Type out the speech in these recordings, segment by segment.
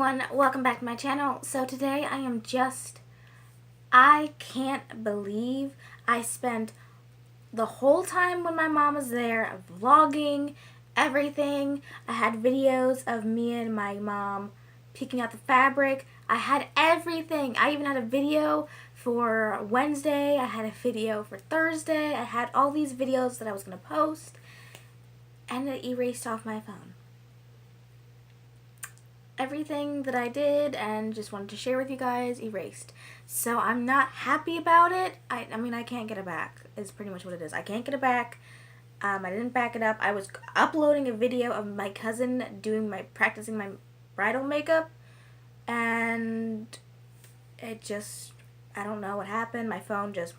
everyone, welcome back to my channel. So today I can't believe I spent the whole time when my mom was there vlogging everything. I had videos of me and my mom picking out the fabric. I had everything. I even had a video for Wednesday. I had a video for Thursday. I had all these videos that I was going to post, and it erased off my phone. Everything that I did and just wanted to share with you guys erased. So I'm not happy about it. I mean, I can't get it back is pretty much what it is. I can't get it back. I didn't back it up. I was uploading a video of my cousin practicing my bridal makeup, and it just, I don't know what happened. My phone just,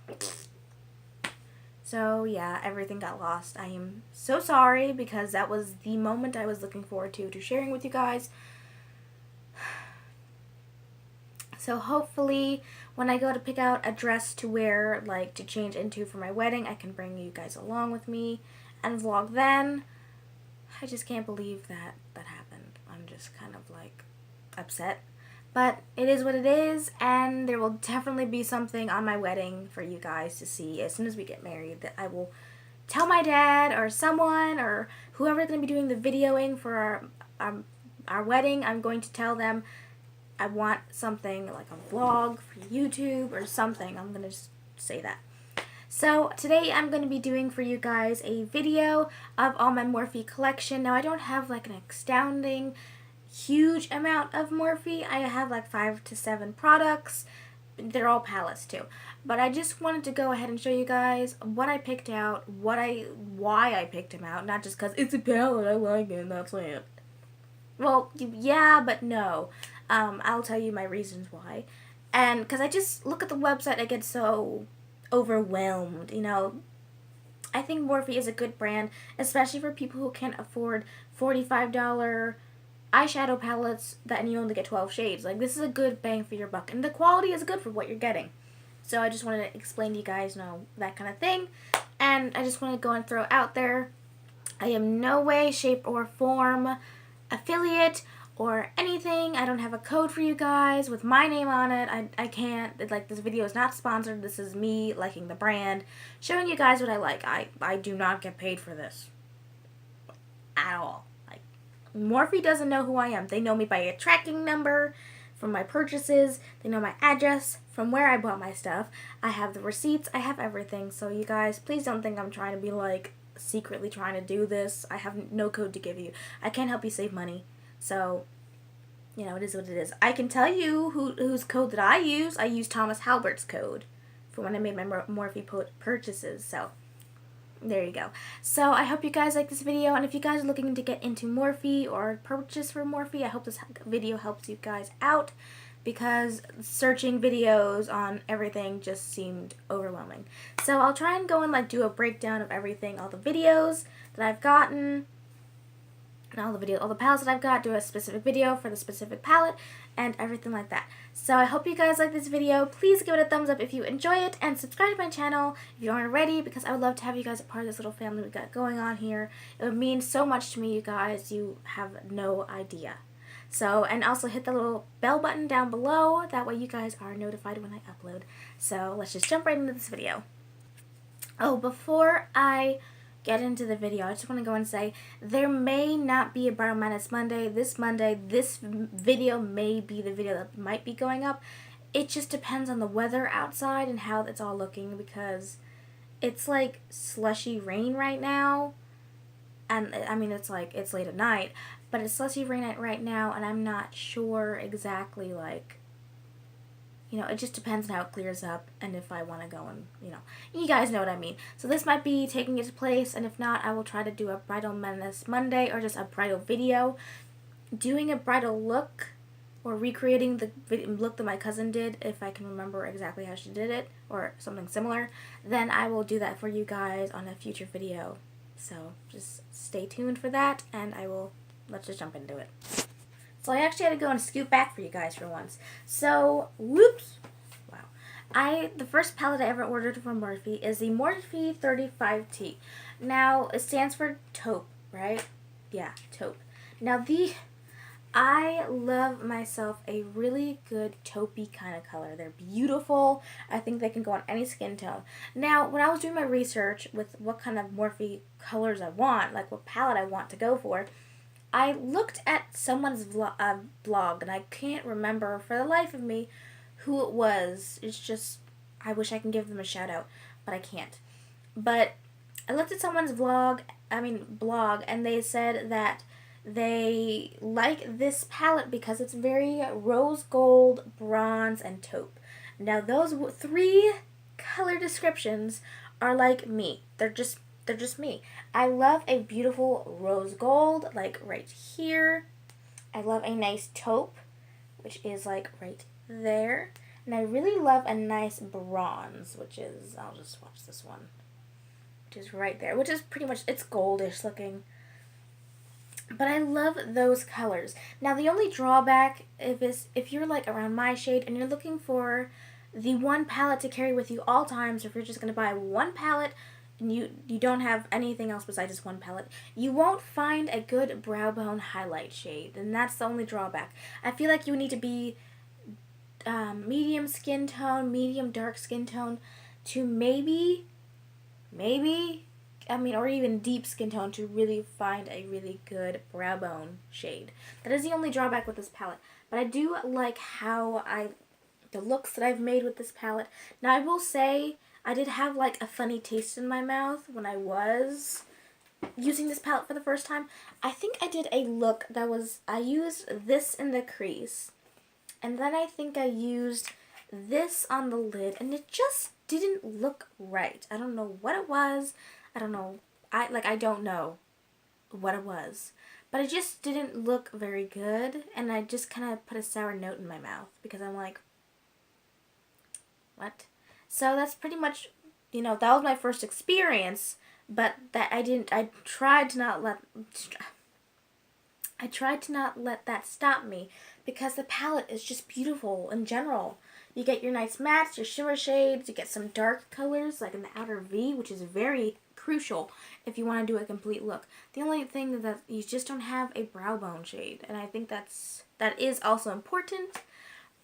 so yeah, everything got lost. I am so sorry because that was the moment I was looking forward to sharing with you guys. So hopefully when I go to pick out a dress to wear, like to change into for my wedding, I can bring you guys along with me and vlog then. I just can't believe that happened. I'm just kind of like upset. But it is what it is, and there will definitely be something on my wedding for you guys to see as soon as we get married that I will tell my dad or someone or whoever's going to be doing the videoing for our wedding. I'm going to tell them I want something like a vlog for YouTube or something. I'm going to just say that. So today I'm going to be doing for you guys a video of all my Morphe collection. Now I don't have like an astounding huge amount of Morphe. I have like 5 to 7 products. They're all palettes too. But I just wanted to go ahead and show you guys what I picked out, why I picked them out, not just because it's a palette, I like it, and that's it. Well, yeah, but no. I'll tell you my reasons why. And because I just look at the website, I get so overwhelmed, you know. I think Morphe is a good brand, especially for people who can't afford $45 eyeshadow palettes and you only get 12 shades. Like, this is a good bang for your buck, and the quality is good for what you're getting. So I just wanted to explain to you guys, that kind of thing. And I just want to go and throw out there, I am no way, shape, or form affiliate or anything. I don't have a code for you guys with my name on it. I can't, like, this video is not sponsored. This is me liking the brand, showing you guys what I like. I do not get paid for this at all. Like, Morphe doesn't know who I am. They know me by a tracking number from my purchases. They know my address from where I bought my stuff. I have the receipts. I have everything. So you guys, please don't think I'm trying to be like secretly trying to do this. I have no code to give you. I can't help you save money. So, you know, it is what it is. I can tell you whose code that I use. I use Thomas Halbert's code for when I made my Morphe purchases. So, there you go. So, I hope you guys like this video. And if you guys are looking to get into Morphe or purchase for Morphe, I hope this video helps you guys out, because searching videos on everything just seemed overwhelming. So, I'll try and go and like do a breakdown of everything, all the videos that I've gotten, and all the palettes that I've got, do a specific video for the specific palette, and everything like that. So I hope you guys like this video. Please give it a thumbs up if you enjoy it, and subscribe to my channel if you aren't already, because I would love to have you guys a part of this little family we got going on here. It would mean so much to me, you guys. You have no idea. So, and also hit the little bell button down below. That way you guys are notified when I upload. So let's just jump right into this video. Oh, before I get into the video, I just want to go and say there may not be a Bridal Madness Monday. This Monday, this video may be the video that might be going up. It just depends on the weather outside and how it's all looking, because it's like slushy rain right now. And I mean, it's late at night, but it's slushy rain right now, and I'm not sure exactly, like, you know, it just depends on how it clears up and if I want to go and, you guys know what I mean. So this might be taking its place, and if not, I will try to do a Bridal Madness Monday or just a bridal video. Doing a bridal look or recreating the look that my cousin did, if I can remember exactly how she did it or something similar, then I will do that for you guys on a future video. So just stay tuned for that, and let's just jump into it. So I actually had to go and scoot back for you guys for once. So, whoops. Wow. The first palette I ever ordered from Morphe is the Morphe 35T. Now, it stands for taupe, right? Yeah, taupe. Now, I love myself a really good taupey kind of color. They're beautiful. I think they can go on any skin tone. Now, when I was doing my research with what kind of Morphe colors I want, like what palette I want to go for, I looked at someone's blog, and I can't remember for the life of me who it was. It's just, I wish I can give them a shout out, but I can't. But I looked at someone's blog, and they said that they like this palette because it's very rose gold, bronze, and taupe. Now those three color descriptions are like me. They're just me. I love a beautiful rose gold, like right here. I love a nice taupe, which is like right there. And I really love a nice bronze, which is, I'll just swatch this one, which is right there, which is pretty much, it's goldish looking. But I love those colors. Now the only drawback if you're like around my shade and you're looking for the one palette to carry with you all times, or if you're just going to buy one palette and you don't have anything else besides just one palette, you won't find a good brow bone highlight shade, and that's the only drawback. I feel like you need to be medium skin tone, medium dark skin tone to maybe, or even deep skin tone to really find a really good brow bone shade. That is the only drawback with this palette. But I do like the looks that I've made with this palette. Now I will say, I did have like a funny taste in my mouth when I was using this palette for the first time. I think I did a look that was, I used this in the crease, and then I think I used this on the lid, and it just didn't look right. I don't know what it was. I don't know. I don't know what it was. But it just didn't look very good, and I just kind of put a sour note in my mouth because I'm like, what? So that's pretty much, that was my first experience, but I tried to not let that stop me, because the palette is just beautiful in general. You get your nice mattes, your shimmer shades, you get some dark colors like in the outer V, which is very crucial if you want to do a complete look. The only thing is that you just don't have a brow bone shade, and I think that is also important.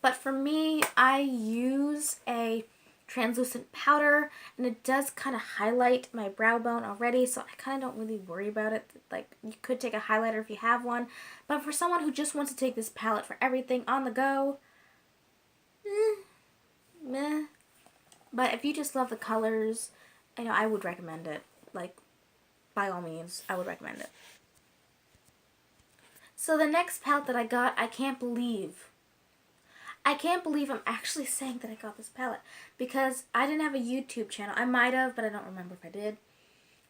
But for me, I use a translucent powder, and it does kind of highlight my brow bone already, so I kind of don't really worry about it. Like, you could take a highlighter if you have one, but for someone who just wants to take this palette for everything on the go, meh. But if you just love the colors, I would recommend it. Like, by all means, I would recommend it. So the next palette that I got, I can't believe I'm actually saying that I got this palette, because I didn't have a YouTube channel. I might have, but I don't remember if I did.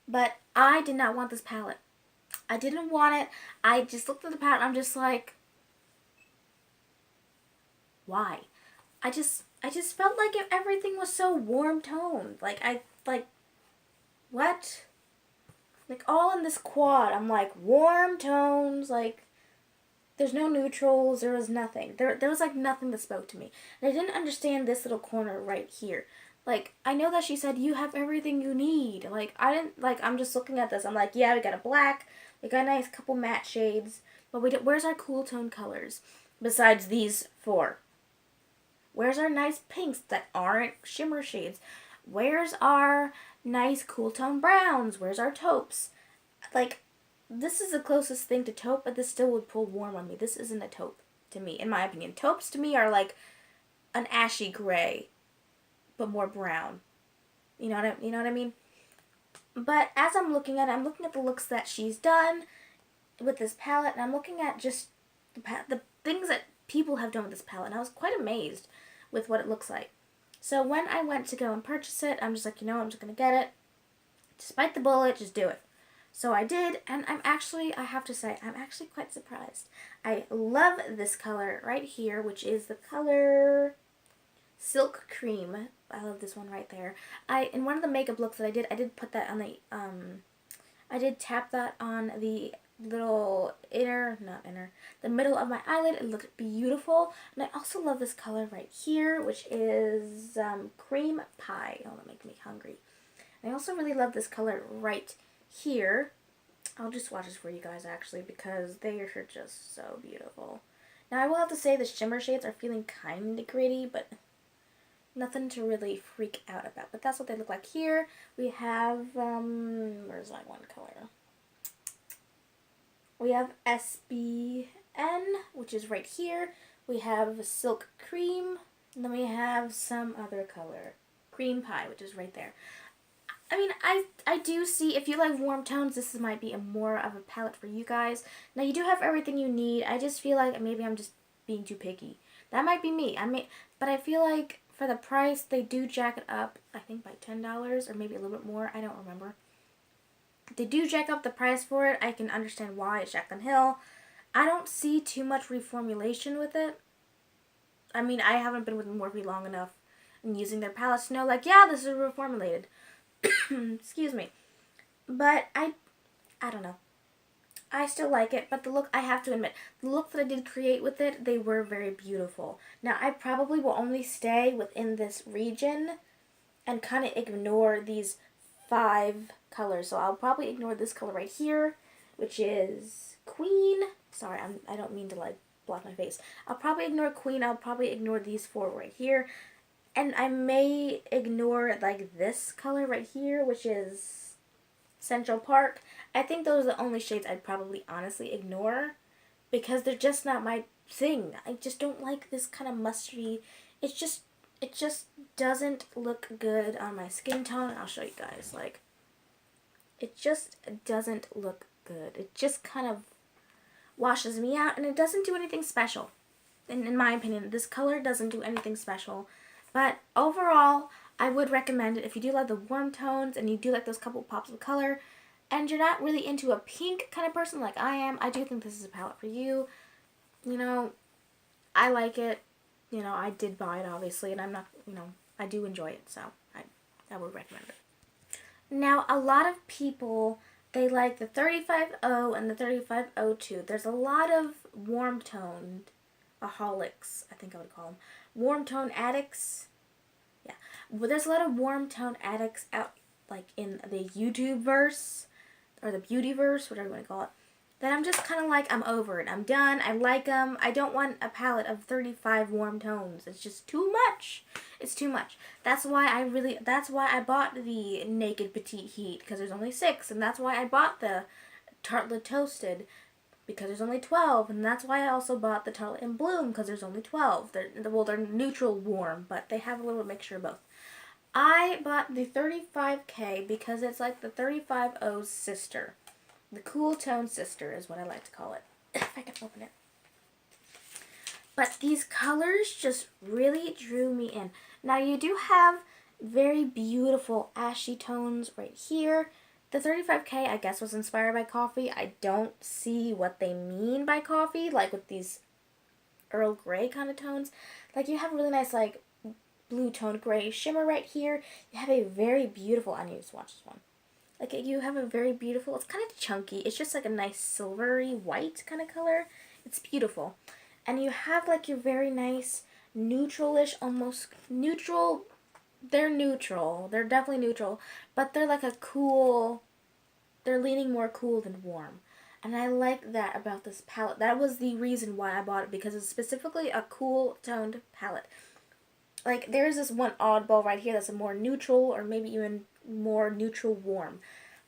But I did not want this palette. I didn't want it. I just looked at the palette and I'm just like, why? I just felt like everything was so warm toned. What? Like, all in this quad, I'm like, warm tones, like, there's no neutrals, there was nothing. There was like nothing that spoke to me. And I didn't understand this little corner right here. Like, I know that she said, you have everything you need. Like, I'm just looking at this. I'm like, yeah, we got a black, we got a nice couple matte shades, but where's our cool tone colors? Besides these four. Where's our nice pinks that aren't shimmer shades? Where's our nice cool tone browns? Where's our taupes? Like, this is the closest thing to taupe, but this still would pull warm on me. This isn't a taupe to me, in my opinion. Taupes to me are like an ashy gray, but more brown. You know what I mean? But as I'm looking at it, I'm looking at the looks that she's done with this palette, and I'm looking at just the things that people have done with this palette, and I was quite amazed with what it looks like. So when I went to go and purchase it, I'm just like, I'm just going to get it. Despite the bullet, just do it. So I did, and I have to say, I'm actually quite surprised. I love this color right here, which is the color Silk Cream. I love this one right there. In one of the makeup looks that I did put that on the, I did tap that on the little the middle of my eyelid. It looked beautiful. And I also love this color right here, which is Cream Pie. Oh, that makes me hungry. I also really love this color right here, I'll just swatch this for you guys actually because they are just so beautiful. Now I will have to say the shimmer shades are feeling kind of gritty, but nothing to really freak out about. But that's what they look like here. We have, where's that one color? We have SBN, which is right here. We have Silk Cream. And then we have some other color. Cream Pie, which is right there. I mean, I do see, if you like warm tones, this might be more of a palette for you guys. Now, you do have everything you need. I just feel like maybe I'm just being too picky. That might be me. But I feel like for the price, they do jack it up, I think by $10 or maybe a little bit more. I don't remember. They do jack up the price for it. I can understand why. It's Jaclyn Hill. I don't see too much reformulation with it. I mean, I haven't been with Morphe long enough and using their palettes to know, like, yeah, this is reformulated. Excuse me. But I don't know. I still like it, but the look, I have to admit, the look that I did create with it, they were very beautiful. Now, I probably will only stay within this region and kind of ignore these 5 colors. So I'll probably ignore this color right here, which is Queen. Sorry, I don't mean to like block my face. I'll probably ignore Queen. I'll probably ignore these 4 right here. And I may ignore like this color right here, which is Central Park. I think those are the only shades I'd probably honestly ignore because they're just not my thing. I just don't like this kind of mustardy. It just doesn't look good on my skin tone. I'll show you guys. Like, it just doesn't look good. It just kind of washes me out and it doesn't do anything special. In my opinion, this color doesn't do anything special. But overall, I would recommend it if you do like the warm tones and you do like those couple pops of color and you're not really into a pink kind of person like I am. I do think this is a palette for you. You know, I like it. You know, I did buy it obviously and I'm not, you know, I do enjoy it, so I would recommend it. Now, a lot of people, they like the 35O and the 3502. There's a lot of warm toned aholics, I think I would call them. Warm tone addicts. Yeah. Well, there's a lot of warm tone addicts out, like in the YouTube verse, or the beauty verse, whatever you want to call it, that I'm just kind of like, I'm over it. I'm done. I like them. I don't want a palette of 35 warm tones. It's just too much. It's too much. That's why I bought the Naked Petite Heat, because there's only 6, and that's why I bought the Tartelette Toasted, because there's only 12, and that's why I also bought the Tartelette in Bloom, because there's only 12. They're neutral warm, but they have a little mixture of both. I bought the 35K because it's like the 35O's sister. The cool tone sister is what I like to call it. If I can open it. But these colors just really drew me in. Now you do have very beautiful ashy tones right here. The 35K, I guess, was inspired by coffee. I don't see what they mean by coffee, like with these Earl Grey kind of tones. Like, you have a really nice, like, blue toned gray shimmer right here. You have a very beautiful, I need to swatch this one. Like, you have a very beautiful, it's kind of chunky. It's just like a nice silvery white kind of color. It's beautiful. And you have, like, your very nice neutral-ish, almost neutral. They're neutral. They're definitely neutral. But they're like a cool, they're leaning more cool than warm. And I like that about this palette. That was the reason why I bought it, because it's specifically a cool toned palette. Like, there's this one oddball right here that's a more neutral, or maybe even more neutral warm.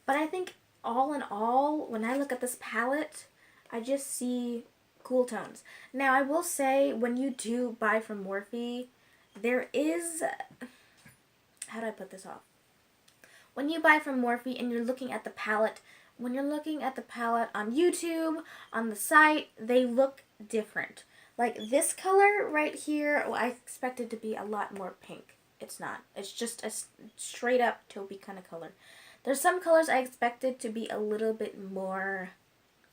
But I think all in all, when I look at this palette, I just see cool tones. Now, I will say, when you do buy from Morphe, there is, how do I put this off? When you buy from Morphe and you're looking at the palette, when you're looking at the palette on YouTube, on the site, they look different. Like this color right here, well, I expected to be a lot more pink. It's not. It's just a straight up taupey kind of color. There's some colors I expected to be a little bit more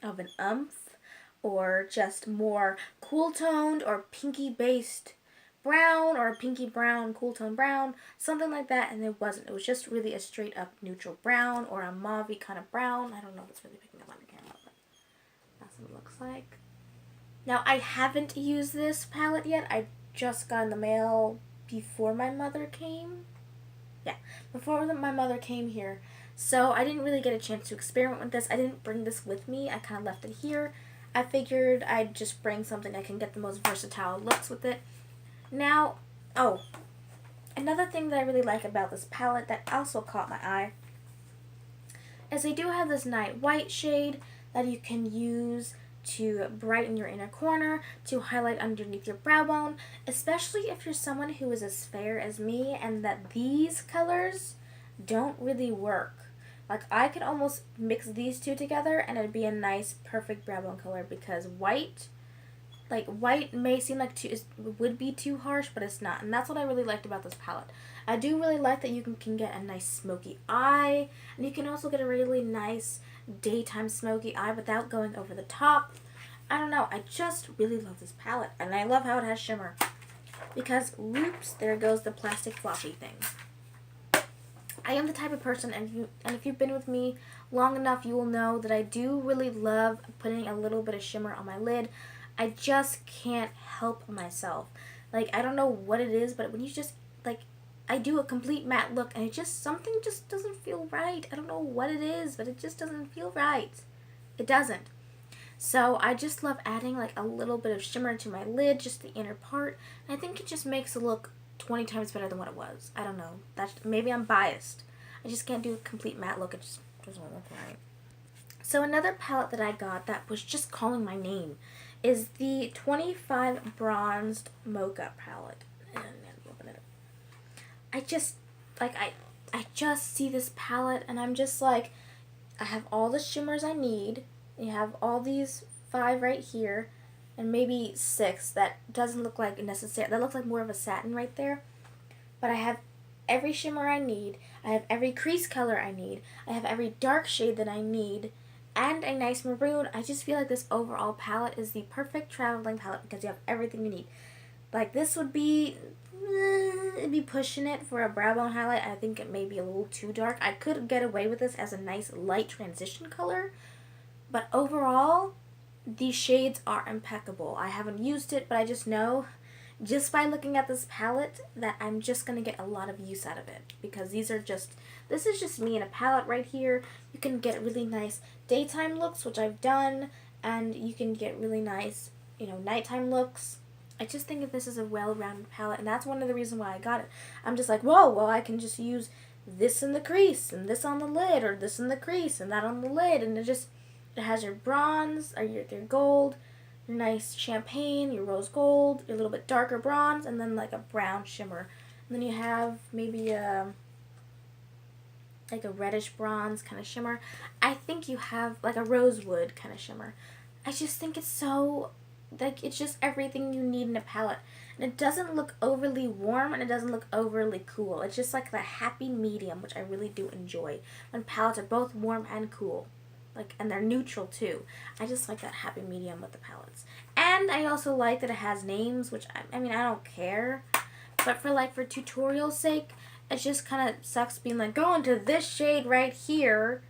of an umph, or just more cool toned or pinky based brown, or a pinky brown, cool tone brown, something like that, and it wasn't. It was just really a straight up neutral brown, or a mauve kind of brown. I don't know if it's really picking up on the camera, but that's what it looks like. Now, I haven't used this palette yet. I just got in the mail before my mother came. Yeah, before my mother came here. So I didn't really get a chance to experiment with this. I didn't bring this with me. I kind of left it here. I figured I'd just bring something I can get the most versatile looks with it. Now, oh, another thing that I really like about this palette that also caught my eye is they do have this night white shade that you can use to brighten your inner corner, to highlight underneath your brow bone, especially if you're someone who is as fair as me and that these colors don't really work. Like, I could almost mix these two together and it'd be a nice, perfect brow bone color, because white may seem like would be too harsh, but it's not. And that's what I really liked about this palette. I do really like that you can get a nice smoky eye, and you can also get a really nice daytime smoky eye without going over the top. I don't know, I just really love this palette, and I love how it has shimmer. Because, whoops, there goes the plastic floppy thing. I am the type of person, and if you've been with me long enough, you will know that I do really love putting a little bit of shimmer on my lid. I just can't help myself. Like, I don't know what it is, but when you just, like, I do a complete matte look, and something just doesn't feel right. I don't know what it is, but it just doesn't feel right. It doesn't. So I just love adding, like, a little bit of shimmer to my lid, just the inner part. And I think it just makes it look 20 times better than what it was. I don't know. Maybe I'm biased. I just can't do a complete matte look. It just doesn't look right. So another palette that I got that was just calling my name is the 25 Bronzed Mocha palette. And open it up. I just see this palette and I'm just like, I have all the shimmers I need. You have all these 5 right here, and maybe 6 that doesn't look like necessary. That looks like more of a satin right there. But I have every shimmer I need. I have every crease color I need. I have every dark shade that I need, and a nice maroon. I just feel like this overall palette is the perfect traveling palette because you have everything you need. Like, this would be, it'd be pushing it for a brow bone highlight. I think it may be a little too dark. I could get away with this as a nice light transition color, but overall, these shades are impeccable. I haven't used it, but I just know, just by looking at this palette, that I'm just going to get a lot of use out of it. Because this is just me in a palette right here. You can get really nice daytime looks, which I've done, and you can get really nice, nighttime looks. I just think that this is a well-rounded palette, and that's one of the reasons why I got it. I'm just like, whoa, well, I can just use this in the crease, and this on the lid, or this in the crease, and that on the lid, and it has your bronze, or your gold, your nice champagne, your rose gold, your little bit darker bronze, and then like a brown shimmer. And then you have maybe like a reddish bronze kind of shimmer. I think you have like a rosewood kind of shimmer. I just think it's so, like, it's just everything you need in a palette. And it doesn't look overly warm, and it doesn't look overly cool. It's just like the happy medium, which I really do enjoy. When palettes are both warm and cool. And they're neutral too. I just like that happy medium with the palettes. And I also like that it has names, which I mean, I don't care. But for tutorial sake, it just kind of sucks being like, go into this shade right here,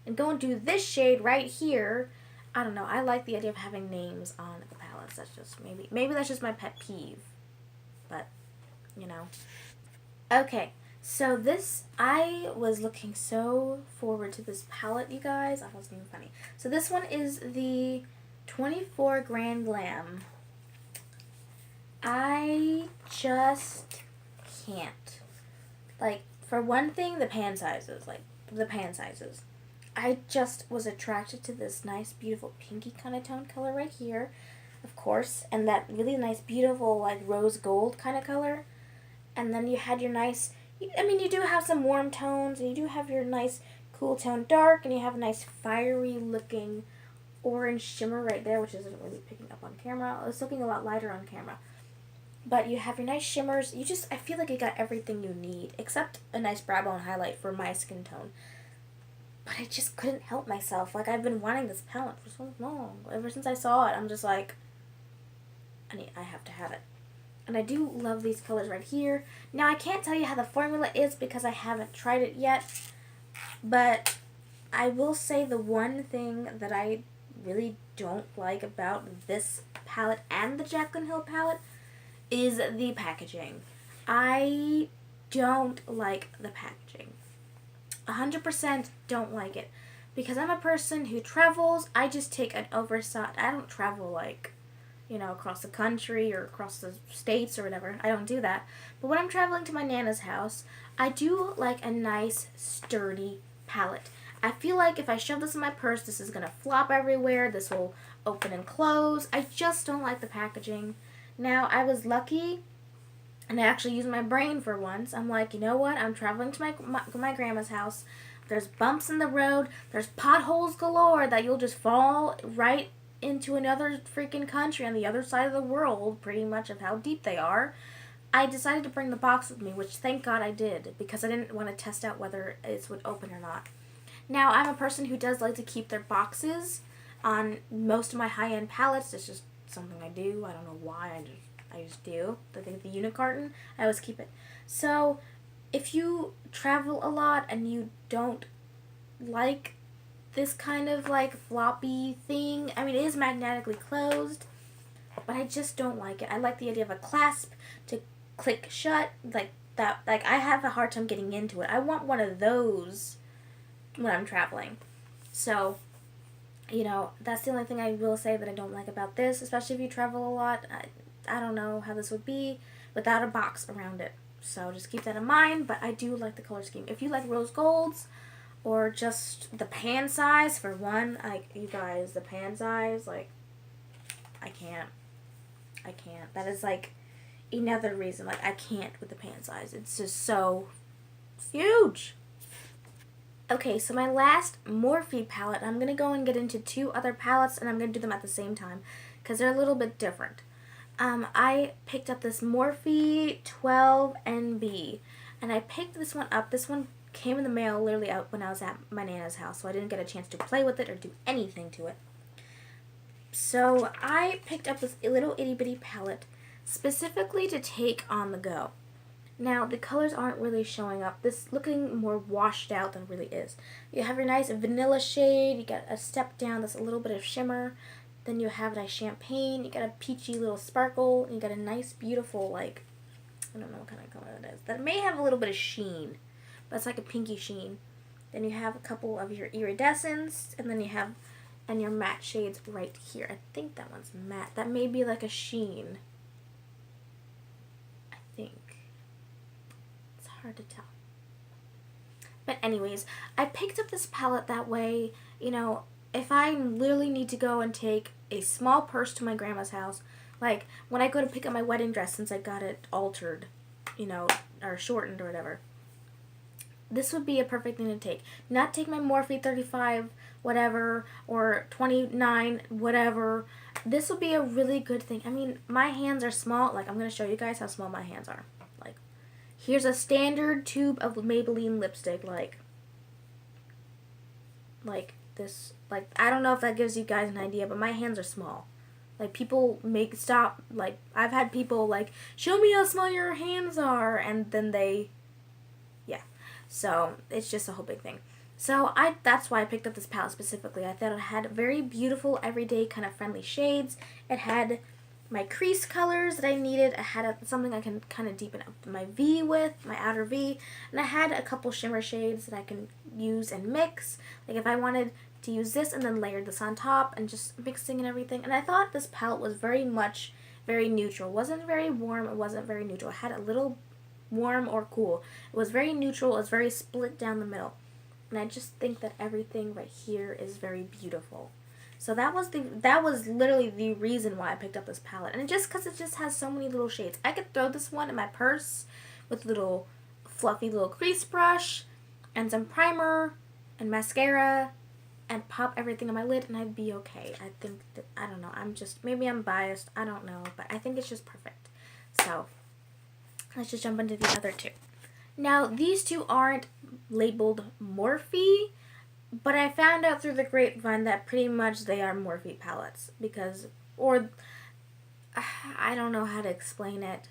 and go into this shade right here. I don't know. I like the idea of having names on the palettes. That's just maybe that's just my pet peeve. But, Okay. So I was looking so forward to this palette, you guys. I wasn't even funny. So this one is the 24 Grand Glam. I just can't. For one thing, the pan sizes. I just was attracted to this nice, beautiful pinky kind of tone color right here, of course, and that really nice, beautiful, rose gold kind of color. And then you had your nice, you do have some warm tones, and you do have your nice cool tone dark, and you have a nice fiery looking orange shimmer right there, which isn't really picking up on camera. It's looking a lot lighter on camera. But you have your nice shimmers. I feel like you got everything you need, except a nice brow bone highlight for my skin tone. But I just couldn't help myself. I've been wanting this palette for so long. Ever since I saw it, I'm just like, I have to have it. And I do love these colors right here. Now, I can't tell you how the formula is because I haven't tried it yet. But I will say the one thing that I really don't like about this palette and the Jaclyn Hill palette is the packaging. I don't like the packaging. 100% don't like it. Because I'm a person who travels, I just take an oversized, I don't travel like, across the country or across the states or whatever. I don't do that. But when I'm traveling to my Nana's house, I do like a nice, sturdy palette. I feel like if I shove this in my purse, this is going to flop everywhere. This will open and close. I just don't like the packaging. Now, I was lucky, and I actually used my brain for once. I'm like, you know what? I'm traveling to my grandma's house. There's bumps in the road. There's potholes galore that you'll just fall right into another freaking country on the other side of the world, pretty much of how deep they are. I decided to bring the box with me, which thank God I did, because I didn't want to test out whether it would open or not. Now, I'm a person who does like to keep their boxes on most of my high-end palettes. It's just something I do. I don't know why. I just do. I think the unicarton, I always keep it. So, if you travel a lot and you don't like this kind of like floppy thing, I mean, it is magnetically closed, but I just don't like it. I like the idea of a clasp to click shut, like that. Like, I have a hard time getting into it. I want one of those when I'm traveling. So, that's the only thing I will say that I don't like about this, especially if you travel a lot. I don't know how this would be without a box around it. So just keep that in mind, but I do like the color scheme. If you like rose golds or just the pan size, for one, like, you guys, the pan size, like, I can't. That is like another reason, like, I can't with the pan size. It's just so huge. Okay, so my last Morphe palette, I'm going to go and get into two other palettes, and I'm going to do them at the same time, because they're a little bit different. I picked up this Morphe 12NB, and I picked this one up. This one came in the mail literally out when I was at my Nana's house, so I didn't get a chance to play with it or do anything to it. So I picked up this little itty-bitty palette specifically to take on the go. Now, the colors aren't really showing up. This is looking more washed out than it really is. You have your nice vanilla shade. You got a step down that's a little bit of shimmer. Then you have nice champagne. You got a peachy little sparkle. And you got a nice, beautiful, like, I don't know what kind of color that is. That may have a little bit of sheen, but it's like a pinky sheen. Then you have a couple of your iridescents. And then you have, and your matte shades right here. I think that one's matte. That may be like a sheen. I think. Hard to tell. But anyways, I picked up this palette that way, if I literally need to go and take a small purse to my grandma's house, like when I go to pick up my wedding dress since I got it altered, or shortened or whatever, this would be a perfect thing to take. Not take my Morphe 35 whatever or 29 whatever. This would be a really good thing. I mean, my hands are small. Like, I'm going to show you guys how small my hands are. Here's a standard tube of Maybelline lipstick, like this. Like, I don't know if that gives you guys an idea, but my hands are small. Like, people I've had people, like, show me how small your hands are, and then yeah. So, it's just a whole big thing. So, that's why I picked up this palette specifically. I thought it had very beautiful, everyday, kind of friendly shades. It had my crease colors that I needed. I had something I can kind of deepen up my V with, my outer V, and I had a couple shimmer shades that I can use and mix. Like, if I wanted to use this and then layer this on top and just mixing and everything. And I thought this palette was very neutral. It wasn't very warm. It wasn't very neutral. It had a little warm or cool. It was very neutral. It was very split down the middle. And I just think that everything right here is very beautiful. So that was literally the reason why I picked up this palette. And just because it just has so many little shades. I could throw this one in my purse with a little fluffy little crease brush and some primer and mascara and pop everything on my lid and I'd be okay. I don't know, maybe I'm biased, I don't know, but I think it's just perfect. So, let's just jump into the other two. Now, these two aren't labeled Morphe, but I found out through the grapevine that pretty much they are Morphe palettes I don't know how to explain it,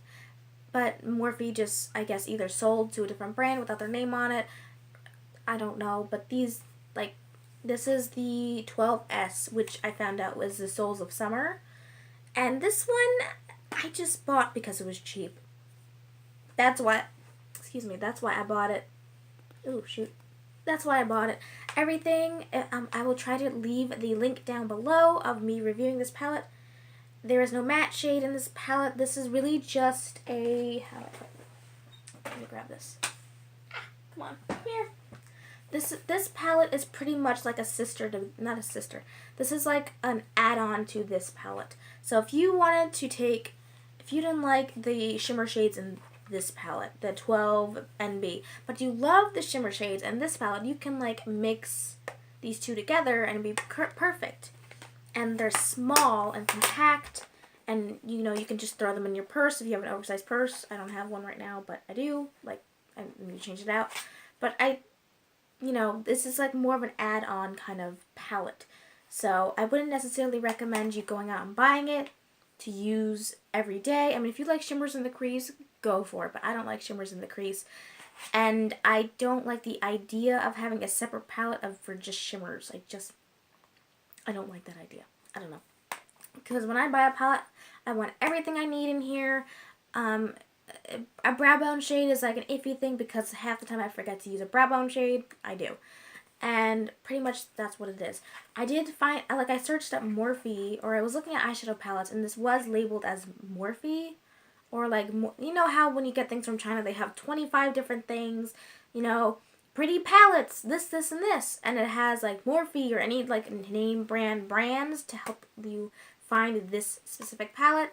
but Morphe just, I guess, either sold to a different brand without their name on it. I don't know, but these, this is the 12S, which I found out was the Souls of Summer, and this one I just bought because it was cheap. That's why I bought it. Oh, shoot. that's why I bought it. Everything, I will try to leave the link down below of me reviewing this palette. There is no matte shade in this palette. This is really just a, let me grab this. Come on, come here. This palette is pretty much like a sister to, not a sister. This is like an add-on to this palette. So if you wanted to take, if you didn't like the shimmer shades in this palette, the 12 NB, but you love the shimmer shades in this palette, you can like mix these two together and be perfect. And they're small and compact, and you know, you can just throw them in your purse if you have an oversized purse. I don't have one right now, but I do. Like, I need to change it out. But you know, this is like more of an add-on kind of palette. So I wouldn't necessarily recommend you going out and buying it to use every day. I mean, if you like shimmers in the crease, go for it. But I don't like shimmers in the crease. And I don't like the idea of having a separate palette for just shimmers. I don't like that idea. I don't know. Because when I buy a palette, I want everything I need in here. A brow bone shade is like an iffy thing because half the time I forget to use a brow bone shade. I do. And pretty much that's what it is. I did find, like I searched up Morphe, or I was looking at eyeshadow palettes, and this was labeled as Morphe. Or like, you know how when you get things from China, they have 25 different things, you know, pretty palettes, this, and this. And it has like Morphe or any like name brand brands to help you find this specific palette.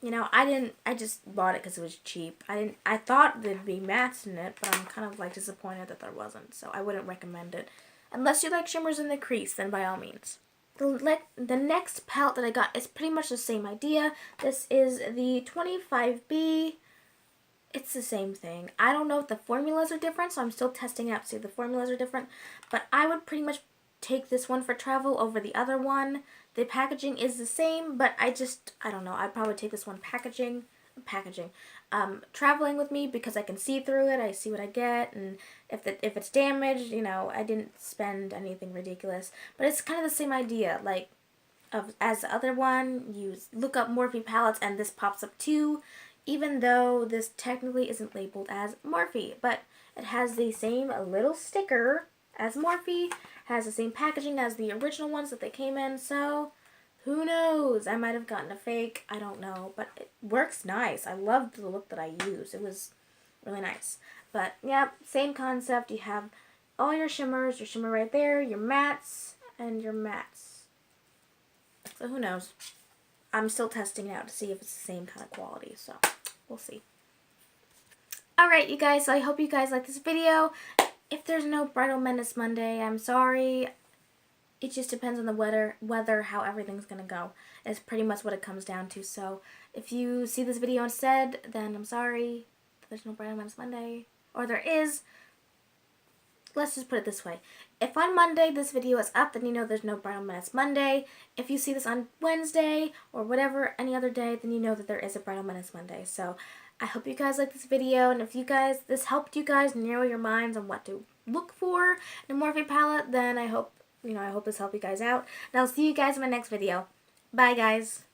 You know, I just bought it because it was cheap. I thought there'd be mattes in it, but I'm kind of like disappointed that there wasn't. So I wouldn't recommend it. Unless you like shimmers in the crease, then by all means. The next palette that I got is pretty much the same idea. This is the 25B. It's the same thing. I don't know if the formulas are different, so I'm still testing it out to see if the formulas are different. But I would pretty much take this one for travel over the other one. The packaging is the same, but I don't know. I'd probably take this one traveling with me because I can see through it. I see what I get, and if it's damaged, you know, I didn't spend anything ridiculous. But it's kind of the same idea, like as the other one. You look up Morphe palettes, and this pops up too, even though this technically isn't labeled as Morphe, but it has the same little sticker as Morphe, has the same packaging as the original ones that they came in, so who knows? I might have gotten a fake, I don't know, but it works nice. I loved the look that I used. It was really nice. But yeah, same concept. You have all your shimmers, your shimmer right there, your mattes, and your mattes. So who knows? I'm still testing it out to see if it's the same kind of quality, so we'll see. Alright, you guys, so I hope you guys like this video. If there's no Bridal Menace Monday, I'm sorry. It just depends on the weather, how everything's going to go. It's pretty much what it comes down to. So if you see this video instead, then I'm sorry. There's no Bridal Menace Monday. Or there is. Let's just put it this way. If on Monday this video is up, then you know there's no Bridal Menace Monday. If you see this on Wednesday or whatever, any other day, then you know that there is a Bridal Menace Monday. So I hope you guys like this video, and if this helped you guys narrow your minds on what to look for in a Morphe palette, then I hope this helped you guys out. And I'll see you guys in my next video. Bye, guys.